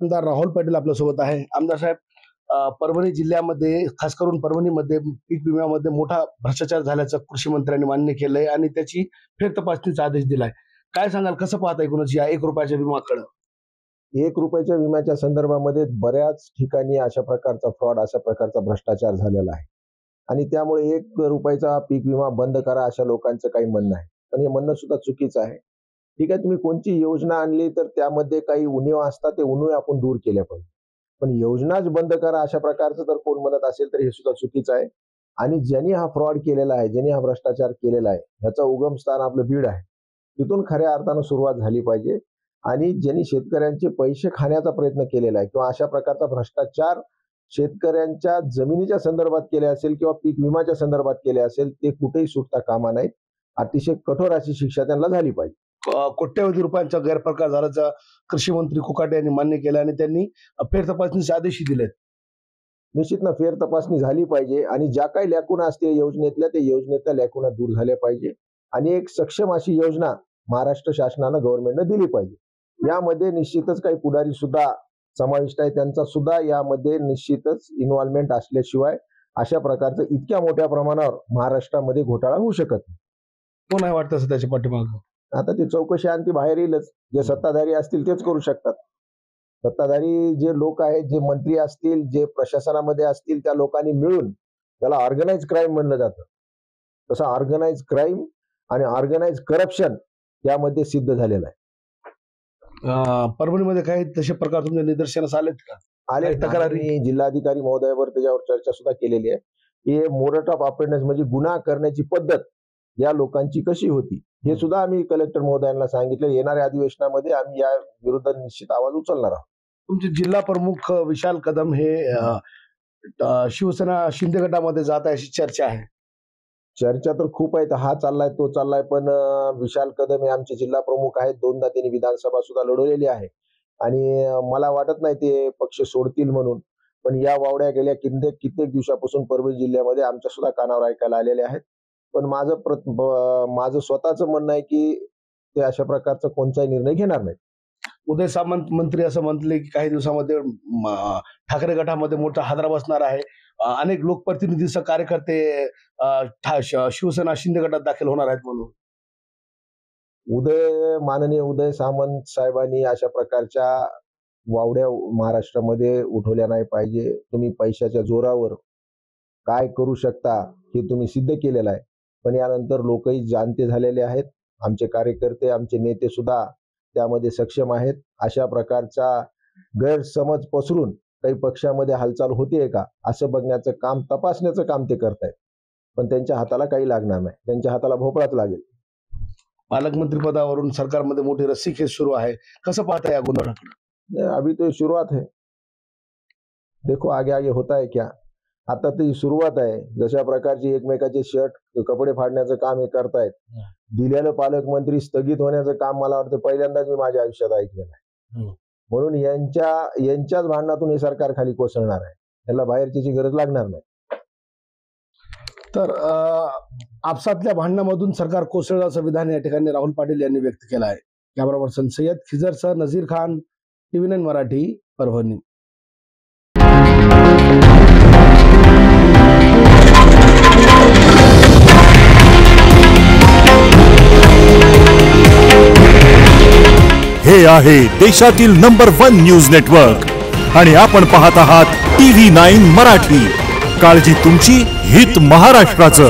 आमदार राहुल पाटील आपल्यासोबत आहे. आमदार साहेब, परभणी जिल्ह्यामध्ये खास करून परभणीमध्ये पीक विम्यामध्ये मोठा भ्रष्टाचार झाल्याचं कृषी मंत्र्यांनी मान्य केलंय आणि त्याची फेरतपासणीचा आदेश दिलाय. काय सांगाल, कसं पाहता एकूणच या 1 रुपयाच्या विमाकडं? 1 रुपयाच्या विम्याच्या संदर्भामध्ये बऱ्याच ठिकाणी अशा प्रकारचा फ्रॉड, अशा प्रकारचा भ्रष्टाचार झालेला आहे आणि त्यामुळे 1 रुपयाचा पीक विमा बंद करा अशा लोकांचं काही म्हणणं आहे. पण हे म्हणणं सुद्धा चुकीचं आहे. ठीक आहे, तुम्ही कोणती योजना आणली तर त्यामध्ये काही उणीव असतात, ते उणीव आपण दूर केल्या पाहिजे. पण योजनाच बंद करा अशा प्रकारचं जर कोण म्हणत असेल तर हे सुद्धा चुकीचं आहे. आणि ज्यांनी हा फ्रॉड केलेला आहे, ज्यांनी हा भ्रष्टाचार केलेला आहे, ह्याचा उगमस्थान आपलं बीड आहे. तिथून खऱ्या अर्थानं सुरुवात झाली पाहिजे. आणि ज्यांनी शेतकऱ्यांचे पैसे खाण्याचा प्रयत्न केलेला आहे किंवा अशा प्रकारचा भ्रष्टाचार शेतकऱ्यांच्या जमिनीच्या संदर्भात केले असेल किंवा पीक विम्याच्या संदर्भात केले असेल, ते कुठेही सुटता कामा नाहीत. अतिशय कठोर अशी शिक्षा त्यांना झाली पाहिजे. कोट्यवधी रुपयांचा गैरप्रकार झाल्याचा कृषी मंत्री कुकाटे यांनी मान्य केलं आणि त्यांनी फेरतपासणीचे आदेशही दिलेत. निश्चितनं फेर तपासणी झाली पाहिजे आणि ज्या काही लॅकुना असतील योजनेतल्या, त्या योजनेतल्या लॅकुना दूर झाल्या पाहिजे आणि एक सक्षम अशी योजना महाराष्ट्र शासनानं गव्हर्नमेंटनं दिली पाहिजे. यामध्ये निश्चितच काही पुढारी सुद्धा समाविष्ट आहे, त्यांचा सुद्धा यामध्ये निश्चितच इन्व्हॉल्वमेंट असल्याशिवाय अशा प्रकारचं इतक्या मोठ्या प्रमाणावर महाराष्ट्रामध्ये घोटाळा होऊ शकत नाही. कोण आहे वाटतं त्याच्या पाठीमागं? आता ती चौकशी अंती बाहेर येईलच. जे सत्ताधारी असतील तेच करू शकतात. सत्ताधारी जे लोक आहेत, जे मंत्री असतील, जे प्रशासनामध्ये असतील, त्या लोकांनी मिळून त्याला ऑर्गनाइज क्राईम म्हणलं जातं. तसं ऑर्गनाइज क्राईम आणि ऑर्गनाइज करप्शन यामध्ये सिद्ध झालेलं आहे. परभणीमध्ये काही तसे प्रकार तुमच्या निदर्शनास आलेत का? आले तक्रारी जिल्हाधिकारी महोदयावर त्याच्यावर चर्चा सुद्धा केलेली आहे. हे मोड ऑफ ऑपरेटन्स म्हणजे गुन्हा करण्याची पद्धत या लोकांची कशी होती हे सुद्धा आम्ही कलेक्टर महोदयांना सांगितलं. येणाऱ्या अधिवेशनामध्ये आम्ही या विरुद्ध निश्चित आवाज उचलणार आहोत. तुमचे जिल्हा प्रमुख विशाल कदम हे शिवसेना शिंदे गटामध्ये जात आहे अशी चर्चा आहे. चर्चा तर खूप आहेत, हा चाललाय तो चाललाय, पण विशाल कदम हे आमचे जिल्हा प्रमुख आहेत. 2दा त्यांनी विधानसभा सुद्धा लढवलेली आहे आणि मला वाटत नाही ते पक्ष सोडतील म्हणून. पण या वावड्या गेल्या कित्येक दिवसापासून परभणी जिल्ह्यामध्ये आमच्या सुद्धा कानावर ऐकायला आलेले आहेत. पण माझं स्वतःचं म्हणणं आहे की ते अशा प्रकारचा कोणताही निर्णय घेणार नाही. उदय सामंत मंत्री असं म्हटले की काही दिवसामध्ये ठाकरे गटामध्ये मोठा हादरा बसणार आहे. अनेक लोकप्रतिनिधीसह कार्यकर्ते शिवसेना शिंदे गटात दाखल होणार आहेत म्हणून. माननीय उदय सामंत साहेबांनी अशा प्रकारच्या वावड्या महाराष्ट्रामध्ये उठवल्या नाही पाहिजे. तुम्ही पैशाच्या जोरावर काय करू शकता हे तुम्ही सिद्ध केलेलं आहे. पण यानंतर लोकही जाणते झालेले आहेत. आमचे कार्यकर्ते, आमचे नेते सुद्धा त्यामध्ये सक्षम आहेत. अशा प्रकारचा गैरसमज पसरून काही पक्षामध्ये हालचाल होतीये का असं बघण्याचं काम, तपासण्याचं काम ते करतायत. पण त्यांच्या हाताला काही लागणार नाही, त्यांच्या हाताला भोपळाच लागेल. पालकमंत्री पदावरून सरकारमध्ये मोठी रस्सीखेच सुरू आहे. कसं पाहता या गोंधळाकडे? अभी तो शुरुआत है, देखो आगे आगे होता है क्या. आता ती सुरुवात आहे. जशा प्रकारची एकमेकाचे शर्ट कपडे फाडण्याचं काम हे करतायत. दिलेलं पालकमंत्री स्थगित होण्याचं काम मला वाटतं पहिल्यांदाच मी माझ्या आयुष्यात ऐकलेलं आहे. म्हणून यांच्याच भांडणातून हे सरकार खाली कोसळणार आहे. त्याला बाहेरची गरज लागणार नाही. तर आपसातल्या भांडणामधून सरकार कोसळलं असं विधान या ठिकाणी राहुल पाटील यांनी व्यक्त केलं आहे. कॅमेरा पर्सन सय्यद खिजरसह नझीर खान, TV9 मराठी, परभणी. हे आहे देशातील नंबर 1 न्यूज नेटवर्क आणि आपण पाहत आहात TV9 मराठी. काळजी तुमची, हित महाराष्ट्राचं.